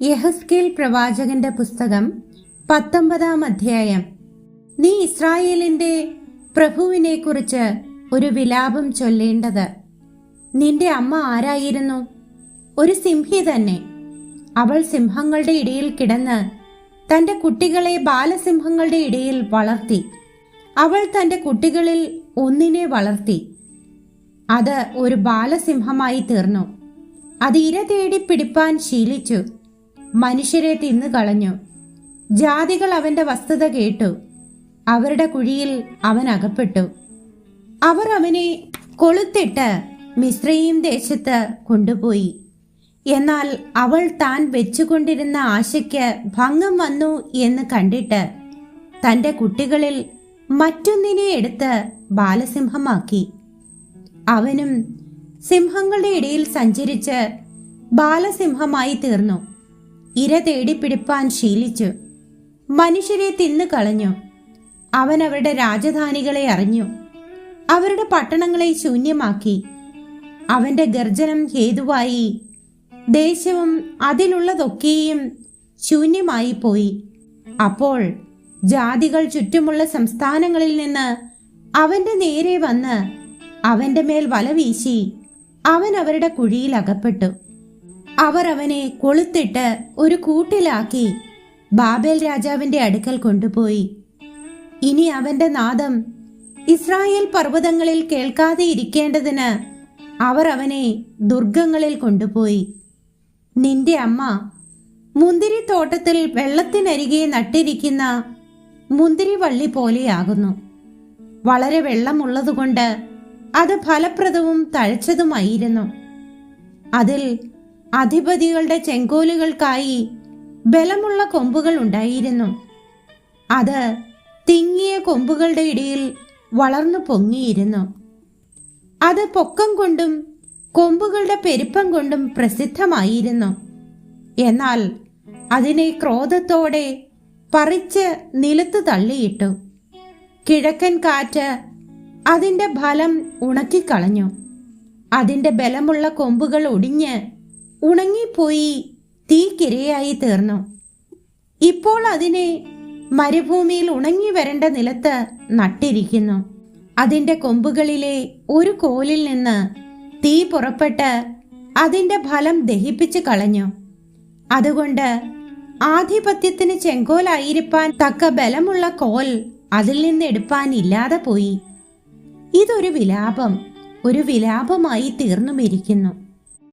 യെഹെസ്കേൽ പ്രവാചകന്റെ പുസ്തകം 19-ാം അധ്യായം. നീ ഇസ്രായേലിന്റെ പ്രഭുവിനെ കുറിച്ച് ഒരു വിലാപം ചൊല്ലേണ്ടത്. നിന്റെ അമ്മ ആരായിരുന്നു? ഒരു സിംഹി തന്നെ. അവൾ സിംഹങ്ങളുടെ ഇടയിൽ കിടന്ന് തന്റെ കുട്ടികളെ ബാലസിംഹങ്ങളുടെ ഇടയിൽ വളർത്തി. അവൾ തന്റെ കുട്ടികളിൽ ഒന്നിനെ വളർത്തി. അത് ഒരു ബാലസിംഹമായി തീർന്നു. അത് ഇര തേടി പിടിപ്പാൻ ശീലിച്ചു. മനുഷ്യരെ തിന്നുകളഞ്ഞു. ജാതികൾ അവന്റെ വസ്തുത കേട്ടു. അവരുടെ കുഴിയിൽ അവൻ അകപ്പെട്ടു. അവർ അവനെ കൊളുത്തിട്ട് മിസ്രയീം ദേശത്ത് കൊണ്ടുപോയി. എന്നാൽ അവൾ താൻ വെച്ചുകൊണ്ടിരുന്ന ആശയ്ക്ക് ഭംഗം വന്നു എന്ന് കണ്ടിട്ട് തന്റെ കുട്ടികളിൽ മറ്റൊന്നിനെ എടുത്ത് ബാലസിംഹമാക്കി. അവനും സിംഹങ്ങളുടെ ഇടയിൽ സഞ്ചരിച്ച് ബാലസിംഹമായി തീർന്നു. ഇര തേടി പിടിപ്പാൻ ശീലിച്ചു. മനുഷ്യരെ തിന്നു കളഞ്ഞു. അവൻ അവരുടെ രാജധാനികളെ അറിഞ്ഞു. അവരുടെ പട്ടണങ്ങളെ ശൂന്യമാക്കി. അവന്റെ ഗർജനം ഹേതുവായി ദേശവും അതിലുള്ളതൊക്കെയും ശൂന്യമായി പോയി. അപ്പോൾ ജാതികൾ ചുറ്റുമുള്ള സംസ്ഥാനങ്ങളിൽ നിന്ന് അവന്റെ നേരെ വന്ന് അവന്റെ മേൽ വല വീശി അവൻ അവരുടെ കുഴിയിൽ അകപ്പെട്ടു. അവർ അവനെ കൊളുത്തിട്ട് ഒരു കൂട്ടിലാക്കി ബാബേൽ രാജാവിന്റെ അടുക്കൽ കൊണ്ടുപോയി. ഇനി അവന്റെ നാദം ഇസ്രായേൽ പർവ്വതങ്ങളിൽ കേൾക്കാതെ ഇരിക്കേണ്ടതിന് അവർ അവനെ ദുർഗങ്ങളിൽ കൊണ്ടുപോയി. നിന്റെ അമ്മ മുന്തിരിത്തോട്ടത്തിൽ വെള്ളത്തിനരികെ നട്ടിരിക്കുന്ന മുന്തിരിവള്ളി പോലെയാകുന്നു. വളരെ വെള്ളമുള്ളതുകൊണ്ട് അത് ഫലപ്രദവും തഴച്ചതുമായിരുന്നു. അതിൽ അധിപതികളുടെ ചെങ്കോലുകൾക്കായി ബലമുള്ള കൊമ്പുകൾ ഉണ്ടായിരുന്നു. അത് തിങ്ങിയ കൊമ്പുകളുടെ ഇടയിൽ വളർന്നു പൊങ്ങിയിരുന്നു. അത് പൊക്കം കൊണ്ടും കൊമ്പുകളുടെ പെരുപ്പം കൊണ്ടും പ്രസിദ്ധമായിരുന്നു. എന്നാൽ അതിനെ ക്രോധത്തോടെ പറിച്ച് നിലത്ത് തള്ളിയിട്ടു. കിഴക്കൻ കാറ്റ് അതിന്റെ ഫലം ഉണക്കിക്കളഞ്ഞു. അതിന്റെ ബലമുള്ള കൊമ്പുകൾ ഒടിഞ്ഞ് ഉണങ്ങിപ്പോയി തീക്കിരയായി തീർന്നു. ഇപ്പോൾ അതിനെ മരുഭൂമിയിൽ ഉണങ്ങി വരേണ്ട നിലത്ത് നട്ടിരിക്കുന്നു. അതിന്റെ കൊമ്പുകളിലെ ഒരു കോലിൽ നിന്ന് തീ പുറപ്പെട്ട് അതിന്റെ ഫലം ദഹിപ്പിച്ചു കളഞ്ഞു. അതുകൊണ്ട് ആധിപത്യത്തിന് ചെങ്കോലായിരിക്കാൻ തക്ക ബലമുള്ള കോൽ അതിൽ നിന്ന് എടുപ്പാൻ ഇല്ലാതെ പോയി. ഇതൊരു വിലാപം, ഒരു വിലാപമായി തീർന്നുമിരിക്കുന്നു.